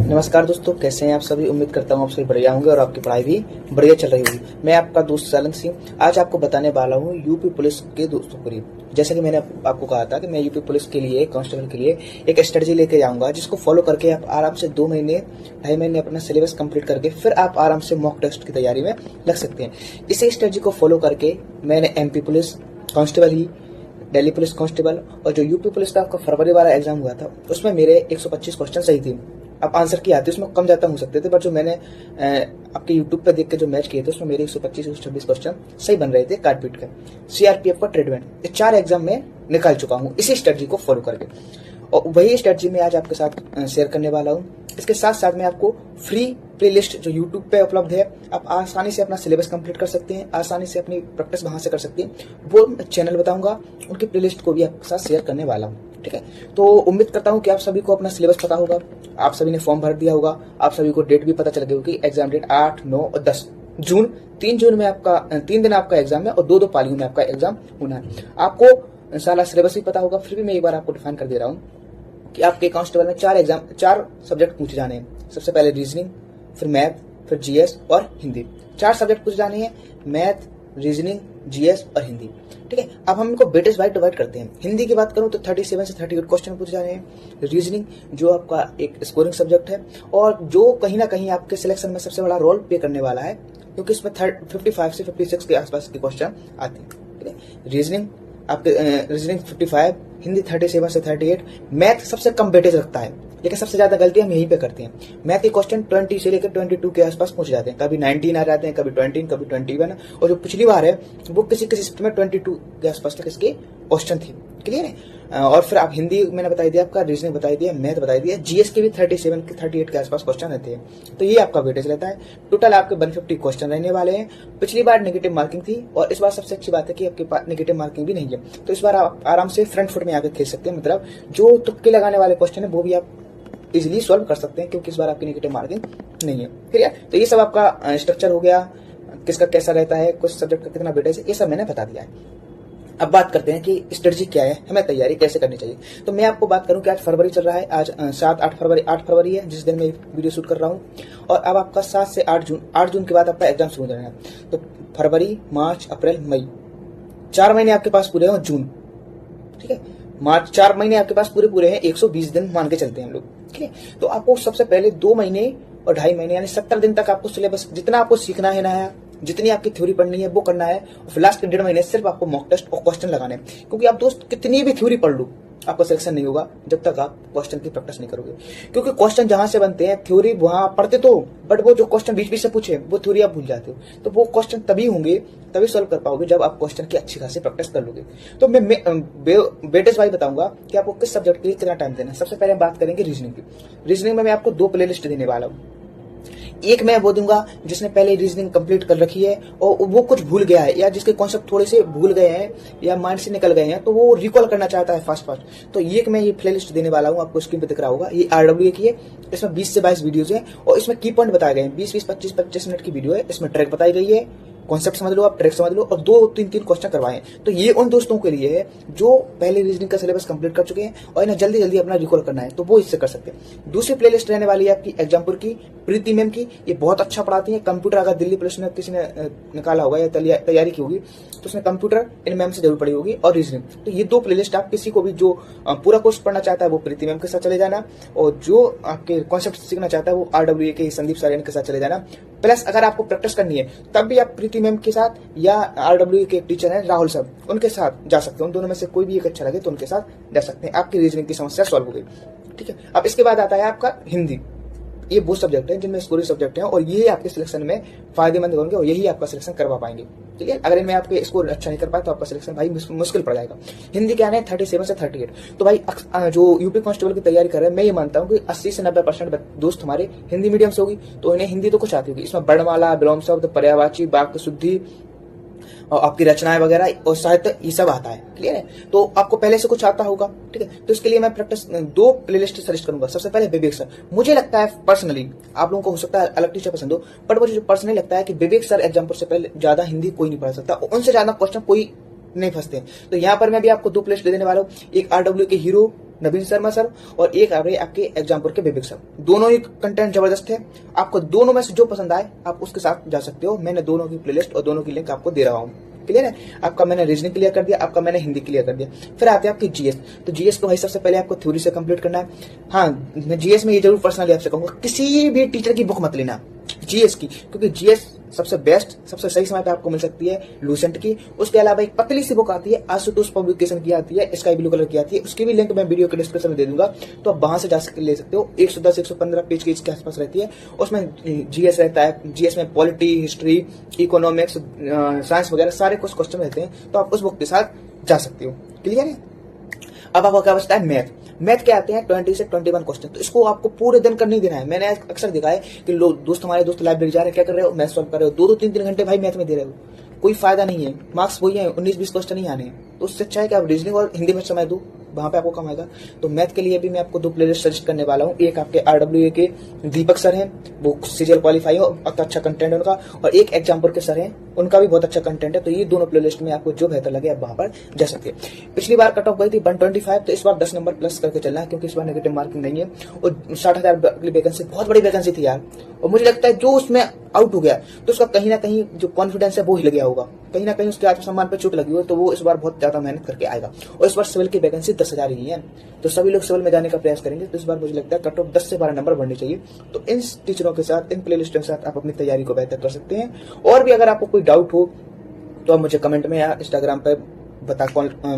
नमस्कार दोस्तों, कैसे हैं आप सभी। उम्मीद करता हूं आप सभी बढ़िया होंगे और आपकी पढ़ाई भी बढ़िया चल रही होगी। मैं आपका दोस्त सालन सिंह आज आपको बताने वाला हूं यूपी पुलिस के दोस्तों करीब। जैसे कि मैंने आपको कहा था कि मैं यूपी पुलिस के लिए, कांस्टेबल के लिए एक स्ट्रेटजी लेके जाऊंगा जिसको फॉलो करके आप आराम से 2 महीने 2.5 महीने अपना सिलेबस कंप्लीट करके फिर आप आराम से मॉक टेस्ट की तैयारी में लग सकते हैं। इसी स्ट्रेटजी को फॉलो करके मैंने MP पुलिस कांस्टेबल ही, दिल्ली पुलिस कांस्टेबल और जो यूपी पुलिस का आपका फरवरी वाला एग्जाम हुआ था उसमें मेरे 125 क्वेश्चन सही थे। अब आंसर की आती उसमें कम ज्यादा हो सकते थे, पर जो मैंने आपके यूट्यूब पे देख के जो मैच किए थे उसमें मेरे 125-126 क्वेश्चन सही बन रहे थे काट पीट कर। CRPF का ट्रीटमेंट ये 4 एग्जाम में निकाल चुका हूँ इसी स्ट्रेटजी को फॉलो करके, और वही स्ट्रेटजी मैं आज आपके साथ शेयर करने वाला हूँ। इसके साथ साथ मैं आपको फ्री प्लेलिस्ट जो यूट्यूब पे उपलब्ध है, आप आसानी से अपना सिलेबस कंप्लीट कर सकते हैं, आसानी से अपनी प्रैक्टिस वहां से कर सकते हैं, वो चैनल बताऊंगा, उनकी प्लेलिस्ट को भी आपके साथ शेयर करने वाला हूँ। ठीक है, तो उम्मीद करता हूँ कि आप सभी को अपना सिलेबस पता होगा, आप सभी ने फॉर्म भर दिया होगा, आप सभी को डेट भी पता चल गई होगी। एग्जाम डेट 8, 9 और 10 जून, 3 जून में आपका 3 दिन आपका एग्जाम है और 2 पालियों में आपका एग्जाम होना है। आपको सारा सिलेबस भी पता होगा, फिर भी मैं एक बार आपको डिफाइन कर दे रहा हूँ कि आपके कांस्टेबल में 4 सब्जेक्ट पूछे जाने हैं। सबसे पहले रीजनिंग, फिर मैथ, फिर GS और हिंदी। 4 सब्जेक्ट पूछे जाने हैं, मैथ, रीजनिंग, GS और हिंदी। ठीक है, अब हम इनको वेटेज वाइज डिवाइड करते हैं। हिंदी की बात करूं तो 37 से 38 क्वेश्चन पूछे जा रहे हैं। रीजनिंग जो आपका एक स्कोरिंग सब्जेक्ट है और जो कहीं ना कहीं आपके सिलेक्शन में सबसे बड़ा रोल प्ले करने वाला है, क्योंकि इसमें 55 से 56 के आसपास के क्वेश्चन आते हैं। ठीक है, रीजनिंग आपके रीजनिंग 55, हिंदी 37 से 38। मैथ सबसे कम वेटेज रखता है, लेकिन सबसे ज्यादा गलती हम यहीं पे करते हैं। मैथ के क्वेश्चन 20 से लेकर 22 के आसपास पहुंच जाते हैं, कभी 19 आ जाते हैं, कभी 20, कभी 21, और जो पिछली बार है वो किसी शिफ्ट में 22 के आसपास तक इसके क्वेश्चन थी। क्लियर है। और फिर आप हिंदी मैंने बताई दिया, आपका रीजनिंग बताई दिया, मैथ बताई दिया, GS के भी 37 के 38 के आसपास क्वेश्चन रहते हैं। तो ये आपका वेटेज रहता है। टोटल आपके 150 क्वेश्चन रहने वाले हैं। पिछली बार नेगेटिव मार्किंग थी और इस बार सबसे अच्छी बात है कि आपके पास नेगेटिव मार्किंग भी नहीं है, तो इस बार आप आराम से फ्रंट फुट में आकर खेल सकते हैं। मतलब जो तुक्के लगाने वाले क्वेश्चन है वो भी आप इजिली सॉल्व कर सकते हैं, क्योंकि इस बार आपकी नेगेटिव मार्किंग नहीं है। क्लियर। तो ये सब आपका स्ट्रक्चर हो गया, किसका कैसा रहता है, कुछ सब्जेक्ट का कितना वेटेज है, ये सब मैंने बता दिया है। अब बात करते हैं कि स्ट्रेटजी क्या है, हमें तैयारी कैसे करनी चाहिए। तो मैं आपको बात करूं कि आज फरवरी चल रहा है, आज 8 फरवरी है जिस दिन मैं वीडियो शूट कर रहा हूं, और अब आपका 7 से 8 जून के बाद आपका एग्जाम शुरू हो जाएगा। तो फरवरी, मार्च, अप्रैल, मई, 4 महीने आपके पास पूरे हैं। जून, ठीक है, मार्च, 4 महीने आपके पास पूरे हैं। 120 दिन मान के चलते हैं हम लोग। ठीक है, तो आपको सबसे पहले 2 महीने और 2.5 महीने यानी 70 दिन तक आपको सिलेबस जितना आपको सीखना है नया, जितनी आपकी थ्योरी पढ़नी है वो करना है, और फिर लास्ट के 1.5 महीने सिर्फ आपको मॉक टेस्ट और क्वेश्चन लगाने हैं। क्योंकि आप दोस्त कितनी भी थ्योरी पढ़ लो, आपका सिलेक्शन नहीं होगा जब तक आप क्वेश्चन की प्रैक्टिस नहीं करोगे। क्योंकि क्वेश्चन जहां से बनते हैं, थ्योरी वहां पढ़ते तो, बट वो जो क्वेश्चन बीच बीच से पूछे वो थ्योरी आप भूल जाते हो। तो वो क्वेश्चन तभी होंगे, तभी सॉल्व कर पाओगे जब आप क्वेश्चन की अच्छी खासी प्रैक्टिस कर लोगे। तो मैं वेटेज वाइज बताऊंगा कि आपको किस सब्जेक्ट के लिए कितना टाइम देना है। सबसे पहले बात करेंगे रीजनिंग की। रीजनिंग में मैं आपको 2 प्लेलिस्ट देने वाला हूँ। एक मैं वो दूंगा जिसने पहले रीजनिंग कंप्लीट कर रखी है और वो कुछ भूल गया है, या जिसके कॉन्सेप्ट थोड़े से भूल गए हैं या माइंड से निकल गए हैं, तो वो रिकॉल करना चाहता है फास्ट। तो ये मैं ये प्लेलिस्ट देने वाला हूँ, आपको स्क्रीन पे दिख रहा होगा। ये RWA की है, इसमें 20 से 22 वीडियोज है और इसमें की पॉइंट बताए गए हैं। 20, 25 मिनट की वीडियो है, इसमें ट्रैक बताई गई है, कॉन्सेप्ट समझ लो, आप ट्रैक समझ लो, और 2-3 क्वेश्चन करवाएं। तो ये उन दोस्तों के लिए है जो पहले रीजनिंग का सिलेबस कंप्लीट कर चुके हैं और इन्हें जल्दी जल्दी अपना रिकॉल करना है, तो वो इससे कर सकते हैं। दूसरी प्लेलिस्ट रहने वाली है आपकी एग्जामपुर की, प्रीति मैम की। ये बहुत अच्छा पढ़ाती है। कंप्यूटर अगर दिल्ली पुलिस ने किसी ने निकाला होगा या तैयारी की होगी तो उसने कंप्यूटर इन मैम से जरूर पढ़ी होगी, और रीजनिंग। तो ये 2 प्लेलिस्ट आप किसी को भी जो पूरा कोर्स पढ़ना चाहता है वो प्रीति मैम के साथ चले जाना, और जो आपके कॉन्सेप्ट सीखना चाहता है वो RWA के संदीप सारियन के साथ चले जाना। प्लस अगर आपको प्रैक्टिस करनी है तब भी आप प्रीति मैम के साथ या RWA के एक टीचर हैं राहुल साहब, उनके साथ जा सकते हैं। उन दोनों में से कोई भी एक अच्छा लगे तो उनके साथ जा सकते हैं। आपकी रीजनिंग की समस्या सॉल्व हो गई। ठीक है, अब इसके बाद आता है आपका हिंदी। ये वो सब्जेक्ट है जिनमें स्कोरिंग सब्जेक्ट है और ये आपके सिलेक्शन में फायदेमंद होंगे और यही आपका सिलेक्शन करवा पाएंगे। ठीक है, अगर इनमें आपके स्कोर अच्छा नहीं कर पाए तो आपका सिलेक्शन भाई मुश्किल पड़ जाएगा। हिंदी क्या है 37 से 38। तो भाई जो यूपी कांस्टेबल की तैयारी कर रहे हैं, मैं ये मानता हूँ कि 80 से 90% दोस्त हमारे हिंदी मीडियम से होगी, तो इन्हें हिंदी तो कुछ आती होगी। इसमें वर्णमाला, विलोम शब्द, पर्यायवाची, वाक्य शुद्धि और आपकी रचनाएं वगैरह और साहित्य, ये सब आता है। क्लियर है, तो आपको पहले से कुछ आता होगा। ठीक है, तो इसके लिए मैं प्रैक्टिस 2 प्लेलिस्ट सजेस्ट करूंगा। सबसे पहले विवेक सर। मुझे लगता है पर्सनली, आप लोगों को हो सकता है अलग टीचर पसंद हो, बट मुझे पर्सनली लगता है कि विवेक सर एग्जाम्पल से पहले ज्यादा हिंदी कोई नहीं पढ़ा सकता, उनसे ज्यादा क्वेश्चन कोई नहीं फंसते। तो यहाँ पर मैं भी आपको 2 प्लेलिस्ट देने वाला हूँ। एक RWA के हीरो नवीन शर्मा सर, और एक आ गए आपके एग्जामपुर के विवेक सर। दोनों ही कंटेंट जबरदस्त है, आपको दोनों में से जो पसंद आए आप उसके साथ जा सकते हो। मैंने दोनों की प्लेलिस्ट और दोनों की लिंक आपको दे रहा हूँ। क्लियर है? आपका मैंने रीजनिंग क्लियर कर दिया, आपका मैंने हिंदी क्लियर कर दिया। फिर आते हैं आपकी जीएस। तो जीएस को भाई सबसे पहले आपको थ्योरी से कंप्लीट करना है। हाँ, मैं जीएस में ये जरूर पर्सनली आपसे कहूंगा, किसी भी टीचर की बुक मत लेना जीएस की, क्योंकि जीएस सबसे बेस्ट, सबसे सही समय पे आपको मिल सकती है लूसेंट की। उसके अलावा एक पतली सी बुक आती है, आशुतोष पब्लिकेशन की आती है, स्काई ब्लू कलर की आती है, उसकी भी लिंक मैं वीडियो के डिस्क्रिप्शन में दे दूंगा, तो आप वहां से जा ले सकते हो। 110-115 पेज की इसके आसपास रहती है। उसमें जीएस रहता है, जीएस में पॉलिटी, हिस्ट्री, इकोनॉमिक्स, साइंस वगैरह सारे कुछ क्वेश्चन रहते हैं, तो आप उस बुक के साथ जा सकते हो। क्लियर है? अब आपको क्या बचता है? मैथ। मैथ के आते हैं 20 से 21 क्वेश्चन, तो इसको आपको पूरे दिन कर नहीं देना है। मैंने अक्सर देखा है कि लोग दोस्त, हमारे दोस्त लाइब्रेरी जा रहे हैं, क्या कर रहे हो? मैथ सॉल्व कर रहे हो, 2-2 3-3 घंटे भाई मैथ में दे रहे हो, कोई फायदा नहीं है। मार्क्स वही है, 19-20 क्वेश्चन नहीं आने हैं। तो उससे अच्छा है कि आप रीजनिंग और हिंदी में समय दो, वहां पे आपको कम आएगा। तो मैथ के लिए भी मैं आपको 2 प्लेलिस्ट सजेस्ट करने वाला हूँ। एक आपके RWA के दीपक सर हैं, वो CGL क्वालिफाई हो, अच्छा कंटेंट है उनका, और एक एग्जामपुर के सर हैं, उनका भी बहुत अच्छा कंटेंट है। तो ये दोनों प्लेलिस्ट में आपको जो बेहतर लगे आप वहां पर जा सकते हैं। पिछली बार कट ऑफ गई थी 125, तो इस बार 10 नंबर प्लस करके चलना है, क्योंकि इस बार नेगेटिव मार्किंग नहीं है। और 60,000 वैकेंसी, बहुत बड़ी वैकेंसी थी यार, और मुझे लगता है जो उसमें आउट हो गया तो उसका कहीं ना कहीं जो कॉन्फिडेंस है वो हिल गया होगा, कहीं ना कहीं उसके आत्मसम्मान पे चोट लगी हो, तो वो इस बार बहुत ज्यादा मेहनत करके आएगा। और इस बार सिविल की वैकेंसी 10,000 ही है, तो सभी लोग सिविल में जाने का प्रयास करेंगे। तो इस बार मुझे लगता है कट ऑफ 10 से 12 नंबर बढ़ने चाहिए। तो इन टीचरों के साथ, इन प्लेलिस्टों के साथ आप अपनी तैयारी को बेहतर कर सकते हैं। और भी अगर आपको कोई डाउट हो तो आप मुझे कमेंट में या इंस्टाग्राम पर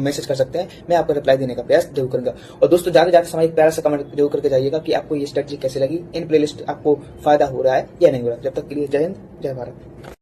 मैसेज कर सकते हैं, मैं आपको रिप्लाई देने का प्रयास जरूर करूंगा। और दोस्तों, जाते जाते समय एक प्यारा सा कमेंट जरूर करके जाइएगा कि आपको ये स्ट्रेटजी कैसे लगी, इन प्लेलिस्ट आपको फायदा हो रहा है या नहीं हो रहा है। जब तक के लिए जय हिंद, जय भारत।